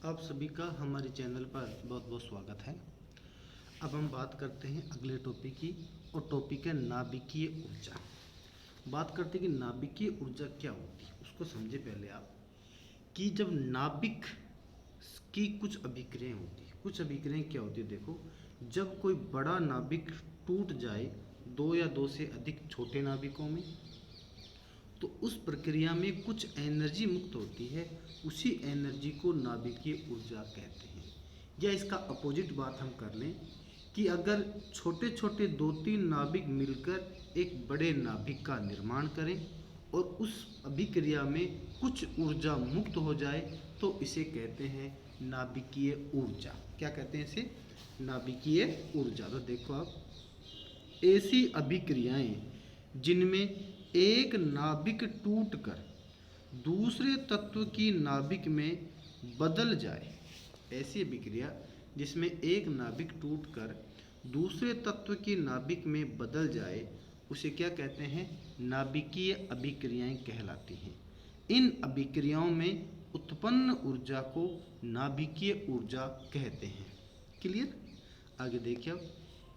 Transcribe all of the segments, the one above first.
आप सभी का हमारे चैनल पर बहुत बहुत स्वागत है। अब हम बात करते हैं अगले टॉपिक की, और टॉपिक है नाभिकीय ऊर्जा। बात करते हैं कि नाभिकीय ऊर्जा क्या होती है, उसको समझे पहले आप कि जब नाभिक की कुछ अभिक्रियाएं होती है। कुछ अभिक्रियाएं क्या होती है, देखो, जब कोई बड़ा नाभिक टूट जाए दो या दो से अधिक छोटे नाभिकों में, तो उस प्रक्रिया में कुछ एनर्जी मुक्त होती है। उसी एनर्जी को नाभिकीय ऊर्जा कहते हैं। या इसका अपोजिट बात हम कर लें कि अगर छोटे छोटे दो तीन नाभिक मिलकर एक बड़े नाभिक का निर्माण करें और उस अभिक्रिया में कुछ ऊर्जा मुक्त हो जाए, तो इसे कहते हैं नाभिकीय ऊर्जा। क्या कहते हैं इसे? नाभिकीय ऊर्जा। तो देखो आप, ऐसी अभिक्रियाएं जिनमें एक नाभिक टूटकर दूसरे तत्व की नाभिक में बदल जाए, ऐसी अभिक्रिया जिसमें एक नाभिक टूटकर दूसरे तत्व की नाभिक में बदल जाए, उसे क्या कहते हैं? नाभिकीय अभिक्रियाएं कहलाती हैं। इन अभिक्रियाओं में उत्पन्न ऊर्जा को नाभिकीय ऊर्जा कहते हैं। क्लियर? आगे देखिए,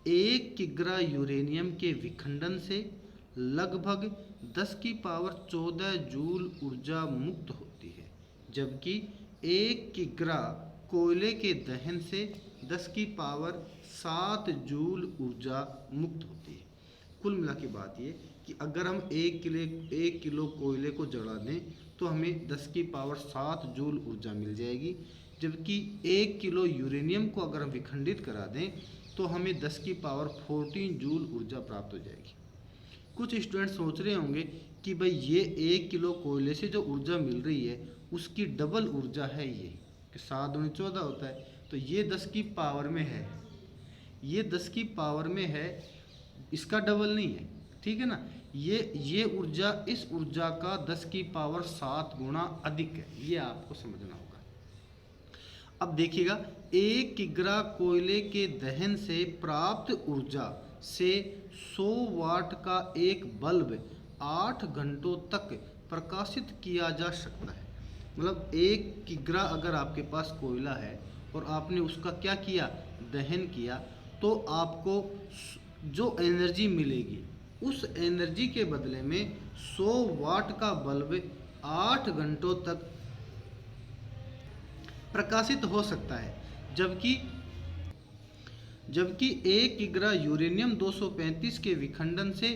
1 किग्रा यूरेनियम के विखंडन से लगभग 10 की पावर 14 जूल ऊर्जा मुक्त होती है, जबकि 1 किग्रा कोयले के दहन से 10 की पावर 7 जूल ऊर्जा मुक्त होती है। कुल मिला के बात ये कि अगर हम 1 किलो कोयले को जला दें तो हमें 10 की पावर 7 जूल ऊर्जा मिल जाएगी, जबकि 1 किलो यूरेनियम को अगर हम विखंडित करा दें तो हमें 10 की पावर 14 जूल ऊर्जा प्राप्त हो जाएगी। कुछ स्टूडेंट सोच रहे होंगे कि भाई ये 1 किलो कोयले से जो ऊर्जा मिल रही है उसकी डबल ऊर्जा है, ये कि 7 दूनी 14 होता है, तो ये 10 की पावर में है, ये 10 की पावर में है, इसका डबल नहीं है। ठीक है ना? ये ऊर्जा इस ऊर्जा का 10 की पावर 7 गुना अधिक है, ये आपको समझना होगा। अब देखिएगा, 1 किग्रा कोयले के दहन से प्राप्त ऊर्जा से 100 वाट का एक बल्ब 8 घंटों तक प्रकाशित किया जा सकता है। मतलब 1 किग्रा अगर आपके पास कोयला है और आपने उसका क्या किया? दहन किया, तो आपको जो एनर्जी मिलेगी उस एनर्जी के बदले में 100 वाट का बल्ब 8 घंटों तक प्रकाशित हो सकता है, जबकि 1 किग्रा यूरेनियम 235 के विखंडन से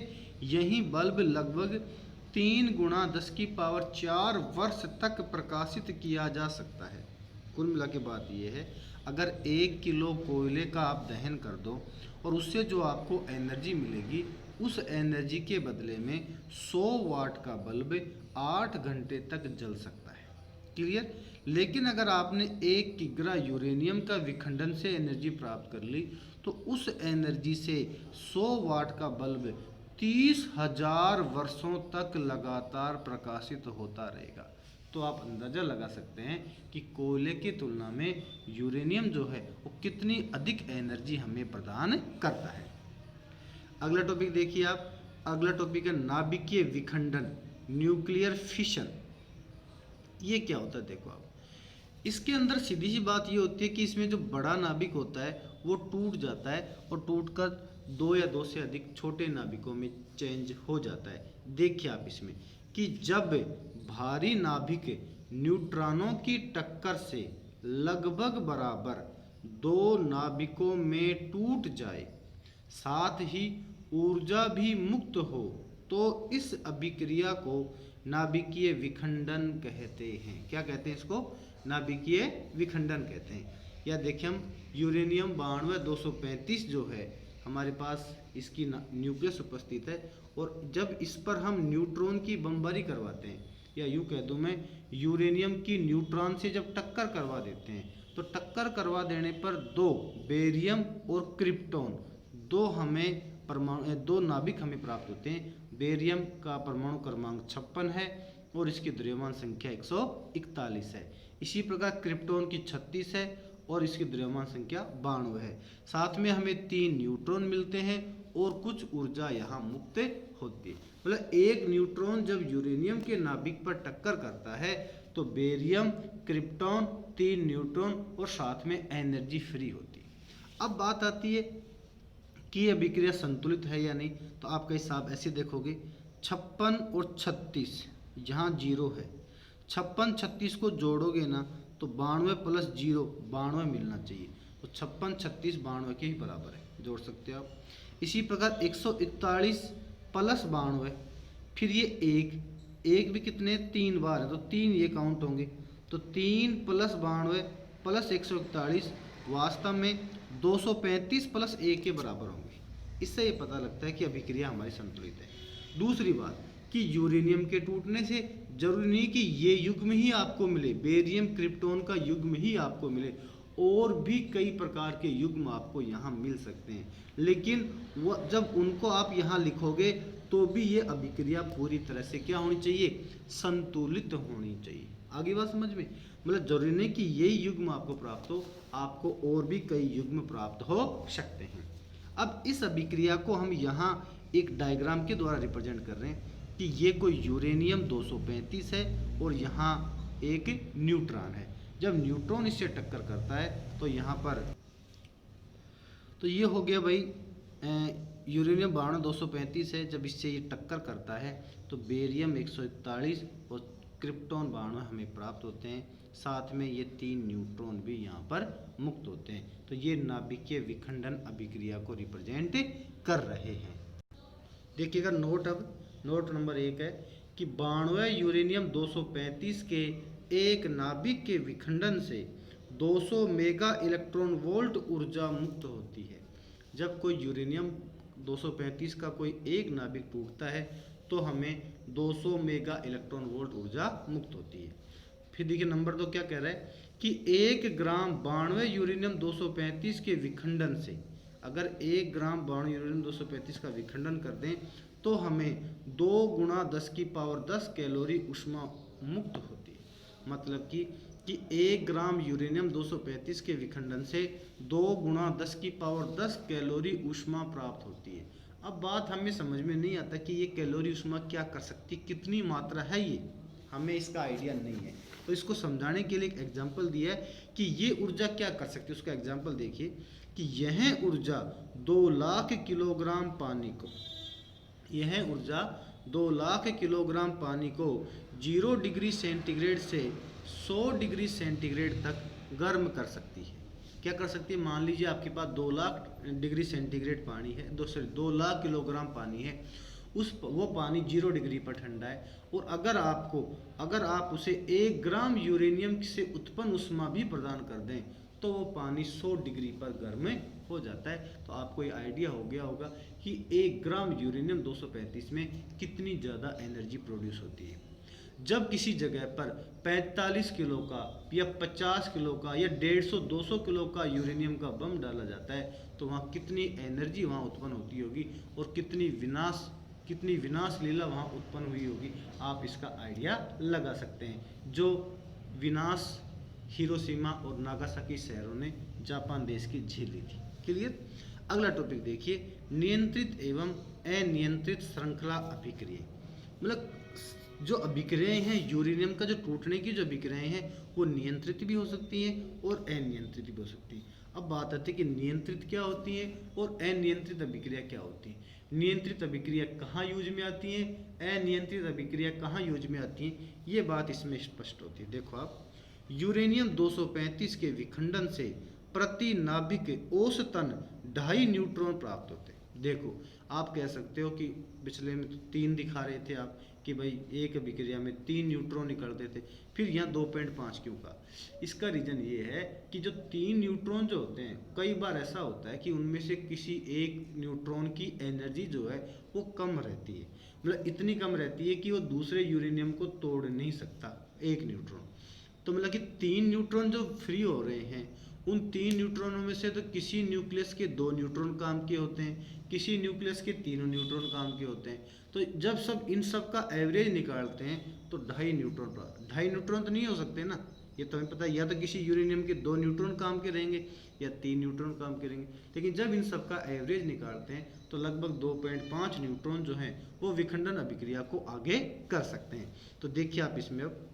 यही बल्ब लगभग 3 गुणा 10 की पावर 4 वर्ष तक प्रकाशित किया जा सकता है। कुल मिला के बात यह है, अगर 1 किलो कोयले का आप दहन कर दो और उससे जो आपको एनर्जी मिलेगी, उस एनर्जी के बदले में 100 वाट का बल्ब 8 घंटे तक जल सकता है। क्लियर? लेकिन अगर आपने 1 किग्रा यूरेनियम का विखंडन से एनर्जी प्राप्त कर ली, तो उस एनर्जी से 100 वाट का बल्ब 30,000 वर्षों तक लगातार प्रकाशित होता रहेगा। तो आप अंदाज़ा लगा सकते हैं कि कोयले की तुलना में यूरेनियम जो है वो कितनी अधिक एनर्जी हमें प्रदान करता है। अगला टॉपिक देखिए आप, अगला टॉपिक है नाभिकीय विखंडन, न्यूक्लियर फिशन। ये क्या होता है? देखो आप, इसके अंदर सीधी सी बात ये होती है कि इसमें जो बड़ा नाभिक होता है वो टूट जाता है और टूटकर 2 या 2 से अधिक छोटे नाभिकों में चेंज हो जाता है। देखिए आप इसमें कि जब भारी नाभिक न्यूट्रॉनों की टक्कर से लगभग बराबर 2 नाभिकों में टूट जाए, साथ ही ऊर्जा भी मुक्त हो, तो इस अभिक्रिया को नाभिकीय विखंडन कहते हैं। क्या कहते हैं इसको? नाभिकीय विखंडन कहते हैं। या देखिए, हम यूरेनियम 92 235 जो है हमारे पास, इसकी न्यूक्लियस उपस्थित है, और जब इस पर हम न्यूट्रॉन की बमबारी करवाते हैं, या यूँ कह दूँ मैं, यूरेनियम की न्यूट्रॉन से जब टक्कर करवा देते हैं, तो टक्कर करवा देने पर 2 बेरियम और क्रिप्टॉन, 2 नाभिक हमें प्राप्त होते हैं। बेरियम का परमाणु क्रमांक 56 है और इसकी द्रव्यमान संख्या 141 है। इसी प्रकार क्रिप्टॉन की 36 है और इसकी द्रव्यमान संख्या 92 है। साथ में हमें 3 न्यूट्रॉन मिलते हैं और कुछ ऊर्जा यहाँ मुक्त होती है। मतलब एक न्यूट्रॉन जब यूरेनियम के नाभिक पर टक्कर करता है तो बेरियम, क्रिप्टॉन 3 न्यूट्रॉन और साथ में एनर्जी फ्री होती है। अब बात आती है कि यह अभिक्रिया संतुलित है या नहीं। तो आपका हिसाब ऐसे देखोगे, 56 और 36 यहाँ 0 है, 56 36 को जोड़ोगे ना तो 92 प्लस 0 92 मिलना चाहिए। तो 56 36 92 के ही बराबर है, जोड़ सकते हो आप। इसी प्रकार 141 प्लस 92, फिर ये एक भी कितने 3 बार है तो 3 ये काउंट होंगे। तो 3 प्लस 92 प्लस 141 वास्तव में 235 प्लस 1 के बराबर होंगे। इससे ये पता लगता है कि अभिक्रिया हमारी संतुलित है। दूसरी बात कि यूरेनियम के टूटने से जरूरी नहीं कि ये युग्म ही आपको मिले, बेरियम क्रिप्टॉन का युग्म ही आपको मिले, और भी कई प्रकार के युग्म आपको यहाँ मिल सकते हैं। लेकिन वह जब उनको आप यहाँ लिखोगे तो भी ये अभिक्रिया पूरी तरह से क्या होनी चाहिए, संतुलित होनी चाहिए। आगे बात समझ में, मतलब जरूरी नहीं कि ये युग्म आपको प्राप्त हो, आपको और भी कई युग्म प्राप्त हो सकते हैं। अब इस अभिक्रिया को हम यहाँ एक डायग्राम के द्वारा रिप्रेजेंट कर रहे हैं कि ये कोई यूरेनियम 235 है और यहाँ एक न्यूट्रॉन है। जब न्यूट्रॉन इससे टक्कर करता है तो यहाँ पर तो ये हो गया भाई यूरेनियम 235 है। जब इससे ये टक्कर करता है तो बेरियम 141 और क्रिप्टॉन 92 हमें प्राप्त होते हैं। साथ में ये 3 न्यूट्रॉन भी यहाँ पर मुक्त होते हैं। तो ये नाभिकीय विखंडन अभिक्रिया को रिप्रेजेंट कर रहे हैं। देखिएगा नोट, अब नोट नंबर 1 है कि 92 यूरेनियम 235 के एक नाभिक के विखंडन से 200 मेगा इलेक्ट्रॉन वोल्ट ऊर्जा मुक्त होती है। जब कोई यूरेनियम 235 का कोई एक नाभिक टूटता है तो हमें 200 मेगा इलेक्ट्रॉन वोल्ट ऊर्जा मुक्त होती है। फिर देखिए नंबर 2 क्या कह रहा है कि 1 ग्राम 92 यूरेनियम 235 के विखंडन से, अगर 1 ग्राम 92 यूरेनियम 235 का विखंडन कर दें तो हमें 2 गुणा 10 की पावर 10 कैलोरी ऊष्मा मुक्त होती है। मतलब कि 1 ग्राम यूरेनियम 235 के विखंडन से 2 गुणा 10 की पावर 10 कैलोरी ऊष्मा प्राप्त होती है। अब बात हमें समझ में नहीं आता कि ये कैलोरी ऊष्मा क्या कर सकती, कितनी मात्रा है, ये हमें इसका आइडिया नहीं है। तो इसको समझाने के लिए एक एग्जाम्पल दिया है कि ये ऊर्जा क्या कर सकती है। उसका एग्जाम्पल देखिए कि यह ऊर्जा 2 लाख किलोग्राम पानी को, यह ऊर्जा 2 लाख किलोग्राम पानी को 0 डिग्री सेंटीग्रेड से 100 डिग्री सेंटीग्रेड तक गर्म कर सकती है। क्या कर सकती है, मान लीजिए आपके पास 2 लाख डिग्री सेंटीग्रेड पानी है, 2 लाख किलोग्राम पानी है, वो पानी 0 डिग्री पर ठंडा है, और अगर आप उसे 1 ग्राम यूरेनियम से उत्पन्न ऊष्मा भी प्रदान कर दें तो वो पानी 100 डिग्री पर गर्म हो जाता है। तो आपको ये आइडिया हो गया होगा कि 1 ग्राम यूरेनियम 235 में कितनी ज़्यादा एनर्जी प्रोड्यूस होती है। जब किसी जगह पर 45 किलो का या 50 किलो का या 150-200 किलो का यूरेनियम का बम डाला जाता है तो वहाँ कितनी एनर्जी वहाँ उत्पन्न होती होगी और कितनी विनाश लीला वहाँ उत्पन्न हुई होगी, आप इसका आइडिया लगा सकते हैं। जो विनाश हिरोशिमा और नागासाकी शहरों ने जापान देश की झेली थी। क्लियर। अगला टॉपिक देखिए, नियंत्रित एवं अनियंत्रित श्रृंखला अभिक्रिया। मतलब जो अभिक्रियाएं हैं, यूरेनियम का जो टूटने की जो अभिक्रियाएं हैं वो नियंत्रित भी हो सकती हैं और अनियंत्रित भी हो सकती हैं। अब बात आती है कि नियंत्रित क्या होती है और अनियंत्रित अभिक्रिया क्या होती है। नियंत्रित अभिक्रिया कहाँ यूज में आती है, अनियंत्रित अभिक्रिया कहाँ यूज में आती है, ये बात इसमें स्पष्ट होती है। देखो आप, यूरेनियम 235 के विखंडन से प्रति नाभिक औसतन 2.5 न्यूट्रॉन प्राप्त होते हैं। देखो आप कह सकते हो कि पिछले में तो 3 दिखा रहे थे आप कि भाई एक अभिक्रिया में 3 न्यूट्रॉन निकलते थे, फिर यहाँ 2.5 क्यों का। इसका रीज़न ये है कि जो 3 न्यूट्रॉन जो होते हैं, कई बार ऐसा होता है कि उनमें से किसी एक न्यूट्रॉन की एनर्जी जो है वो कम रहती है, मतलब इतनी कम रहती है कि वो दूसरे यूरेनियम को तोड़ नहीं सकता एक न्यूट्रॉन। तो मतलब कि 3 न्यूट्रॉन जो फ्री हो रहे हैं, उन 3 न्यूट्रॉनों में से तो किसी न्यूक्लियस के 2 न्यूट्रॉन काम के होते हैं, किसी न्यूक्लियस के 3 न्यूट्रॉन काम के होते हैं। तो जब सब इन सब का एवरेज निकालते हैं तो 2.5 न्यूट्रॉन, 2.5 न्यूट्रॉन तो नहीं हो सकते ना, ये तो हमें पता है। या तो किसी यूरेनियम के 2 न्यूट्रॉन काम के रहेंगे या 3 न्यूट्रॉन काम के रहेंगे, लेकिन जब इन सब का एवरेज निकालते हैं तो लगभग 2.5 न्यूट्रॉन जो हैं वो विखंडन अभिक्रिया को आगे कर सकते हैं। तो देखिए आप इसमें अब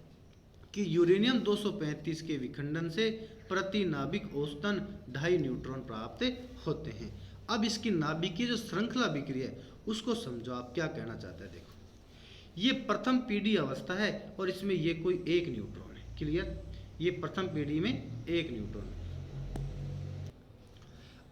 कि यूरेनियम 235 के विखंडन से प्रति नाभिक औसतन 2.5 न्यूट्रॉन प्राप्त होते हैं। अब इसकी नाभिकीय जो श्रृंखला अभिक्रिया है उसको समझो, आप क्या कहना चाहते हैं। देखो, ये प्रथम पीढ़ी अवस्था है और इसमें ये कोई एक न्यूट्रॉन है। क्लियर, ये प्रथम पीढ़ी में एक न्यूट्रॉन है।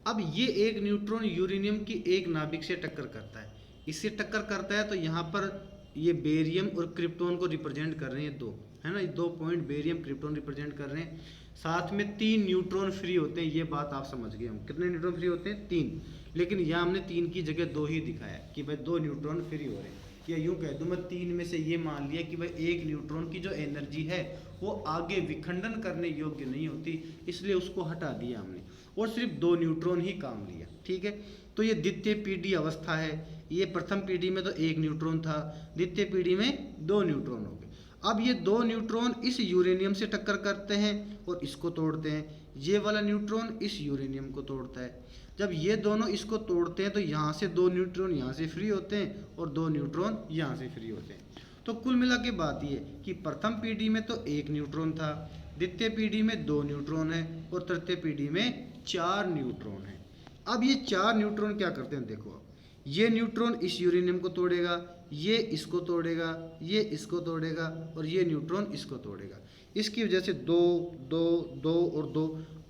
अब ये एक न्यूट्रॉन यूरेनियम की एक नाभिक से टक्कर करता है, इससे टक्कर करता है तो यहाँ पर ये बेरियम और क्रिप्टॉन को रिप्रेजेंट कर रहे हैं, दो है ना, 2 पॉइंट बेरियम क्रिप्टॉन रिप्रेजेंट कर रहे हैं। साथ में 3 न्यूट्रॉन फ्री होते हैं, ये बात आप समझ गए। हम कितने न्यूट्रॉन फ्री होते हैं? 3, लेकिन यहाँ हमने 3 की जगह 2 ही दिखाया कि भाई 2 न्यूट्रॉन फ्री हो रहे हैं। या यूँ कह दूँ मैं 3 में से ये मान लिया कि भाई एक न्यूट्रॉन की जो एनर्जी है वो आगे विखंडन करने योग्य नहीं होती, इसलिए उसको हटा दिया हमने और सिर्फ 2 न्यूट्रॉन ही काम लिया। ठीक है, तो ये द्वितीय पीढ़ी अवस्था है। ये प्रथम पीढ़ी में तो 1 न्यूट्रॉन था, द्वितीय पीढ़ी में 2 न्यूट्रॉन हो गए। अब ये 2 न्यूट्रॉन इस यूरेनियम से टक्कर करते हैं और इसको तोड़ते हैं। ये वाला न्यूट्रॉन इस यूरेनियम को तोड़ता है। जब ये दोनों इसको तोड़ते हैं तो यहाँ से 2 न्यूट्रॉन यहाँ से फ्री होते हैं और 2 न्यूट्रॉन यहाँ से फ्री होते हैं। तो कुल मिला के बात ये कि प्रथम पीढ़ी में तो 1 न्यूट्रॉन था, द्वितीय पीढ़ी में 2 न्यूट्रॉन है और तृतीय पीढ़ी में 4 न्यूट्रॉन है। अब ये 4 न्यूट्रॉन क्या करते हैं? देखो, ये न्यूट्रॉन इस यूरेनियम को तोड़ेगा, ये इसको तोड़ेगा, ये इसको तोड़ेगा और ये न्यूट्रॉन इसको तोड़ेगा। इसकी वजह से 2, 2, 2 और 2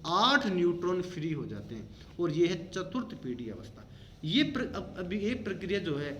8 न्यूट्रॉन फ्री हो जाते हैं और ये है चतुर्थ पीढ़ी अवस्था। ये अभी एक प्रक्रिया जो है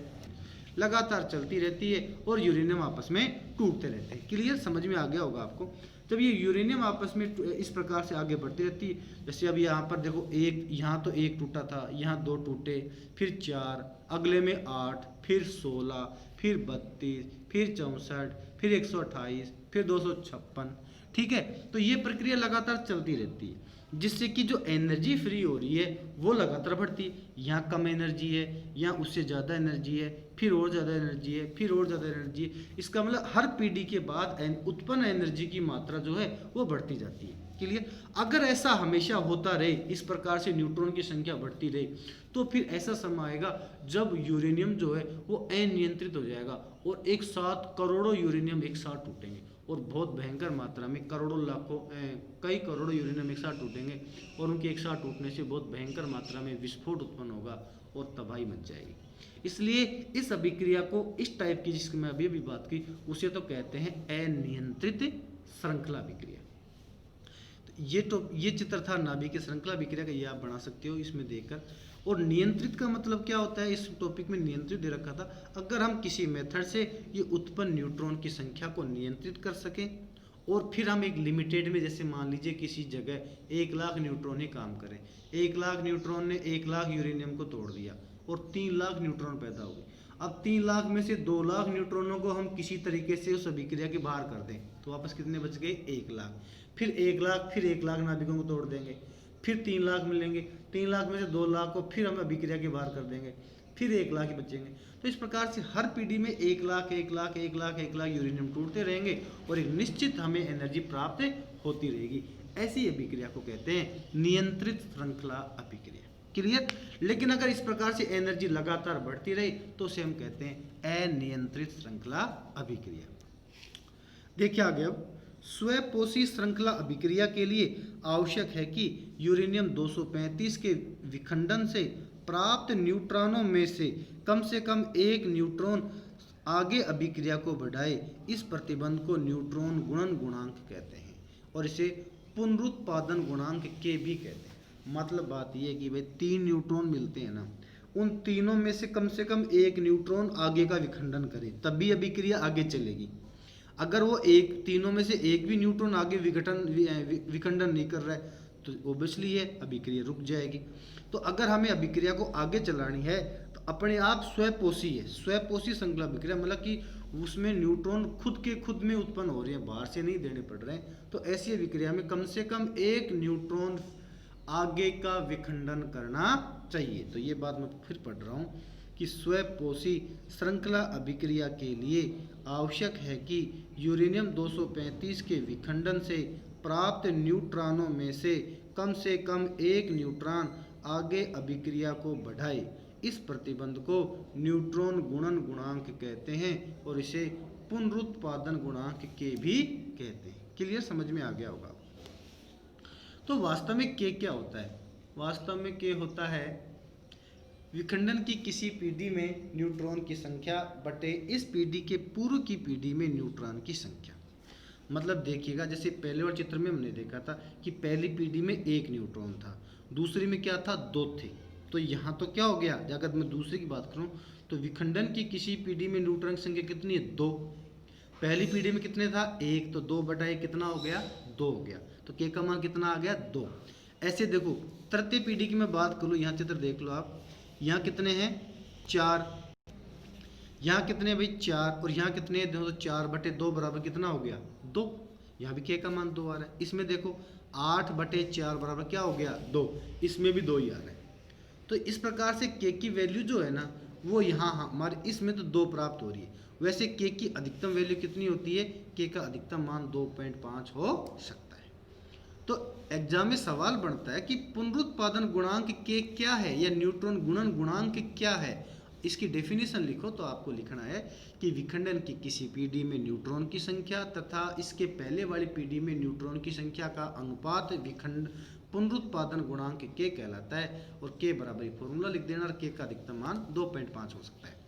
लगातार चलती रहती है और यूरेनियम आपस में टूटते रहते हैं। क्लियर, समझ में आ गया होगा आपको। जब ये यूरेनियम आपस में इस प्रकार से आगे बढ़ती रहती है, जैसे अब यहाँ पर देखो, एक यहाँ तो 1 टूटा था, यहाँ 2 टूटे, फिर 4, अगले में 8, फिर 16, फिर 32, फिर 64, फिर 128, फिर 256। ठीक है, तो ये प्रक्रिया लगातार चलती रहती है जिससे कि जो एनर्जी फ्री हो रही है वो लगातार बढ़ती है। यहाँ कम एनर्जी है, यहाँ उससे ज़्यादा एनर्जी है, फिर और ज़्यादा एनर्जी है, फिर और ज़्यादा एनर्जी है। इसका मतलब हर पीढ़ी के बाद उत्पन्न एनर्जी की मात्रा जो है वो बढ़ती जाती है। क्लियर, अगर ऐसा हमेशा होता रहे, इस प्रकार से न्यूट्रॉन की संख्या बढ़ती रहे, तो फिर ऐसा समय आएगा जब यूरेनियम जो है वो अनियंत्रित हो जाएगा और एक साथ करोड़ों यूरेनियम एक साथ टूटेंगे और बहुत भयंकर मात्रा में करोड़ों लाखों कई करोड़ों यूरेनियम एक साथ टूटेंगे और उनके एक साथ टूटने से बहुत भयंकर मात्रा में विस्फोट उत्पन्न होगा और तबाही मच जाएगी। इसलिए इस अभिक्रिया को, इस टाइप की जिसकी मैं अभी बात की, उसे तो कहते हैं अनियंत्रित श्रृंखला अभिक्रिया। ये चित्र था नाभिकीय श्रृंखला अभिक्रिया का, ये आप बना सकते हो इसमें देखकर। और नियंत्रित का मतलब क्या होता है? इस टॉपिक में नियंत्रित दे रखा था, अगर हम किसी मेथड से ये उत्पन्न न्यूट्रॉन की संख्या को नियंत्रित कर सकें और फिर हम एक लिमिटेड में, जैसे मान लीजिए किसी जगह 1 लाख न्यूट्रॉन ही काम करें, 1 लाख न्यूट्रॉन ने 1 लाख यूरेनियम को तोड़ दिया और 3 लाख न्यूट्रॉन पैदा हुए। अब 3 लाख में से 2 लाख न्यूट्रॉनों को हम किसी तरीके से उस अभिक्रिया के बाहर कर दें तो वापस कितने बच गए? 1 लाख। फिर 1 लाख, फिर 1 लाख नाभिकों को तोड़ देंगे, फिर 3 लाख मिलेंगे, 3 लाख में से 2 लाख को फिर हम अभिक्रिया के बाहर कर देंगे, फिर 1 लाख ही बचेंगे। तो इस प्रकार से हर पीढ़ी में 1 लाख, 1 लाख, 1 लाख, 1 लाख यूरेनियम टूटते रहेंगे और एक निश्चित हमें एनर्जी प्राप्त होती रहेगी। ऐसी अभिक्रिया को कहते हैं नियंत्रित श्रृंखला अभिक्रिया। क्लियर, लेकिन अगर इस प्रकार से एनर्जी लगातार बढ़ती रही तो उसे हम कहते हैं अनियंत्रित श्रृंखला अभिक्रिया। देखिए आगे, अब स्वपोषी श्रृंखला अभिक्रिया के लिए आवश्यक है कि यूरेनियम 235 के विखंडन से प्राप्त न्यूट्रॉनों में से कम 1 न्यूट्रॉन आगे अभिक्रिया को बढ़ाए। इस प्रतिबंध को न्यूट्रॉन गुणन गुणांक कहते हैं और इसे पुनरुत्पादन गुणांक के भी कहते हैं। मतलब बात यह है कि भाई 3 न्यूट्रॉन मिलते हैं ना, उन तीनों में से कम 1 न्यूट्रॉन आगे का विखंडन करे तभी अभिक्रिया आगे चलेगी। अगर वो तीनों में से एक भी न्यूट्रॉन आगे विखंडन नहीं कर रहा है तो ओबियसली है अभिक्रिया रुक जाएगी। तो अगर हमें अभिक्रिया को आगे चलानी है तो अपने आप स्वपोषी है, स्वपोषी श्रृंखला अभिक्रिया, मतलब कि उसमें न्यूट्रॉन खुद में उत्पन्न हो रहे हैं, बाहर से नहीं देने पड़ रहे हैं। तो ऐसी अभिक्रिया में कम से कम 1 न्यूट्रॉन आगे का विखंडन करना चाहिए। तो ये बात मैं फिर पढ़ रहा हूँ कि स्वपोषी श्रृंखला अभिक्रिया के लिए आवश्यक है कि यूरेनियम 235 के विखंडन से प्राप्त न्यूट्रॉनों में से कम 1 न्यूट्रॉन आगे अभिक्रिया को बढ़ाए। इस प्रतिबंध को न्यूट्रॉन गुणन गुणांक कहते हैं और इसे पुनरुत्पादन गुणांक के भी कहते हैं। क्लियर, समझ में आ गया होगा। तो वास्तव में के क्या होता है? वास्तव में के होता है विखंडन की किसी पीढ़ी में न्यूट्रॉन की संख्या बटे इस पीढ़ी के पूर्व की पीढ़ी में न्यूट्रॉन की संख्या। मतलब देखिएगा, जैसे पहले वाले चित्र में हमने देखा था कि पहली पीढ़ी में एक न्यूट्रॉन था, दूसरी में क्या था, दो थे। तो यहाँ तो क्या हो गया, अगर मैं दूसरे की बात करूँ तो विखंडन की किसी पीढ़ी में न्यूट्रॉन की संख्या कितनी है, दो। पहली पीढ़ी में कितने था, एक, तो दो बटा एक कितना हो गया, दो हो गया। तो के का मान कितना आ गया, दो। ऐसे देखो तृतीय पीढ़ी की मैं बात करूँ, यहाँ चित्र देख लो आप, यहाँ कितने हैं, चार, यहाँ कितने भाई, चार, और यहाँ कितने हैं, तो चार बटे दो बराबर कितना हो गया, दो। यहाँ भी के का मान दो आ रहा है। इसमें देखो 8/4 बराबर क्या हो गया, दो, इसमें भी दो ही आ रहा है। तो इस प्रकार से के की वैल्यू जो है ना वो यहाँ हमारे इसमें तो दो प्राप्त हो रही है। वैसे के की अधिकतम वैल्यू कितनी होती है, के का अधिकतम मान 2.5 हो सकता है। तो एग्जाम में सवाल बनता है कि पुनरुत्पादन गुणांक के क्या है या न्यूट्रॉन गुणन गुणांक क्या है। इसकी डेफिनेशन लिखो तो आपको लिखना है कि विखंडन की किसी पीढ़ी में न्यूट्रॉन की संख्या तथा इसके पहले वाली पीढ़ी में न्यूट्रॉन की संख्या का अनुपात विखंड पुनरुत्पादन गुणांक के कहलाता है। और के बराबर फॉर्मूला लिख देना, और के का अधिकतम मान 2.5 हो सकता है।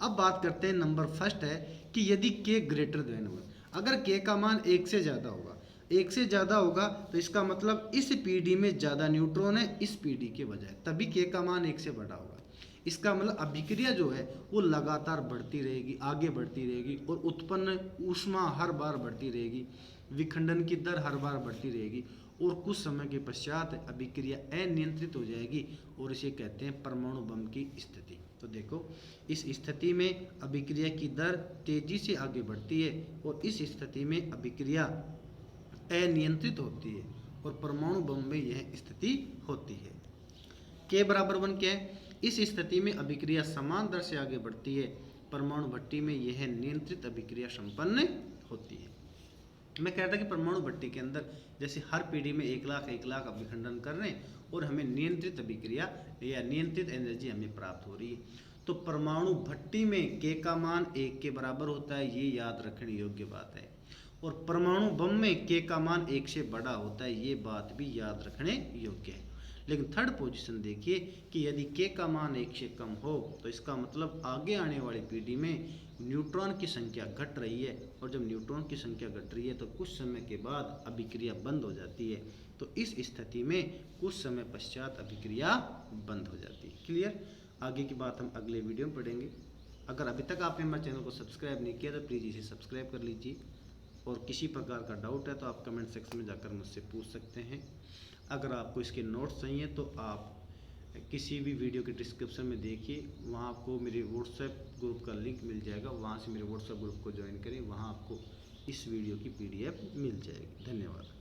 अब बात करते हैं, नंबर फर्स्ट है कि यदि के ग्रेटर देन हो, अगर के का मान एक से ज़्यादा होगा, एक से ज़्यादा होगा तो इसका मतलब इस पीढ़ी में ज़्यादा न्यूट्रॉन है इस पीढ़ी के बजाय, तभी के का मान एक से बड़ा होगा। इसका मतलब अभिक्रिया जो है वो लगातार बढ़ती रहेगी, आगे बढ़ती रहेगी, और उत्पन्न ऊष्मा हर बार बढ़ती रहेगी, विखंडन की दर हर बार बढ़ती रहेगी, और कुछ समय के पश्चात अभिक्रिया अनियंत्रित हो जाएगी, और इसे कहते हैं परमाणु बम की स्थिति। तो देखो इस स्थिति में अभिक्रिया की दर तेजी से आगे बढ़ती है, और इस स्थिति में अभिक्रिया अनियंत्रित होती है, और परमाणु बम में यह स्थिति होती है। के बराबर 1 क्या है, इस स्थिति में अभिक्रिया समान दर से आगे बढ़ती है, परमाणु भट्टी में यह नियंत्रित अभिक्रिया संपन्न होती है। मैं कहता कि परमाणु भट्टी के अंदर जैसे हर पीढ़ी में 1 लाख अभिखंडन कर रहे हैं, और हमें नियंत्रित अभिक्रिया या नियंत्रित एनर्जी हमें प्राप्त हो रही है। तो परमाणु भट्टी में के का मान 1 के बराबर होता है, ये याद रखने योग्य बात है। और परमाणु बम में के का मान 1 से बड़ा होता है, ये बात भी याद रखने योग्य है। लेकिन थर्ड पोजीशन देखिए कि यदि के का मान 1 से कम हो तो इसका मतलब आगे आने वाली पीढ़ी में न्यूट्रॉन की संख्या घट रही है, और जब न्यूट्रॉन की संख्या घट रही है तो कुछ समय के बाद अभिक्रिया बंद हो जाती है। तो इस स्थिति में कुछ समय पश्चात अभिक्रिया बंद हो जाती है। क्लियर, आगे की बात हम अगले वीडियो में पढ़ेंगे। अगर अभी तक आपने हमारे चैनल को सब्सक्राइब नहीं किया तो प्लीज़ इसे सब्सक्राइब कर लीजिए, और किसी प्रकार का डाउट है तो आप कमेंट सेक्शन में जाकर मुझसे पूछ सकते हैं। अगर आपको इसके नोट्स चाहिए तो आप किसी भी वीडियो के डिस्क्रिप्शन में देखिए, वहाँ आपको मेरे व्हाट्सएप ग्रुप का लिंक मिल जाएगा, वहाँ से मेरे व्हाट्सएप ग्रुप को ज्वाइन करें, वहाँ आपको इस वीडियो की PDF मिल जाएगी। धन्यवाद।